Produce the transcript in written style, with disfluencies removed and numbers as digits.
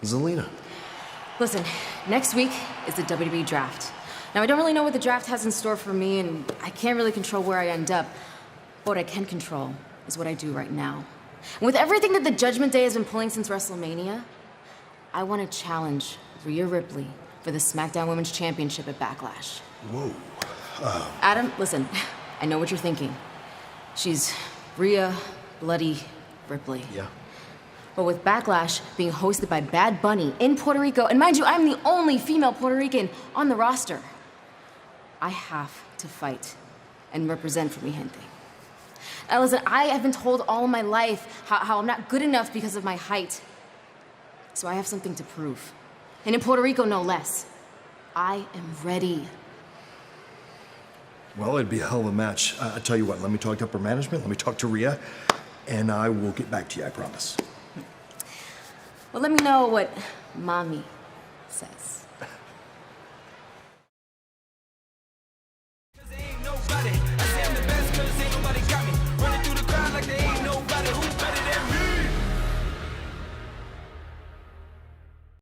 Zelina. Listen, next week is the WWE draft. Now, I don't really know what the draft has in store for me, and I can't really control where I end up. But what I can control is what I do right now. And with everything that the Judgment Day has been pulling since WrestleMania, I want to challenge Rhea Ripley for the SmackDown Women's Championship at Backlash. Whoa. Adam, listen, I know what you're thinking. She's Rhea Bloody Ripley. Yeah. But with Backlash being hosted by Bad Bunny in Puerto Rico, and mind you, I'm the only female Puerto Rican on the roster, I have to fight and represent for mi gente. Now listen, I have been told all my life how I'm not good enough because of my height. So I have something to prove. And in Puerto Rico, no less. I am ready. Well, it'd be a hell of a match. I tell you what, let me talk to upper management, let me talk to Rhea, and I will get back to you, I promise. Well, let me know what Mommy says.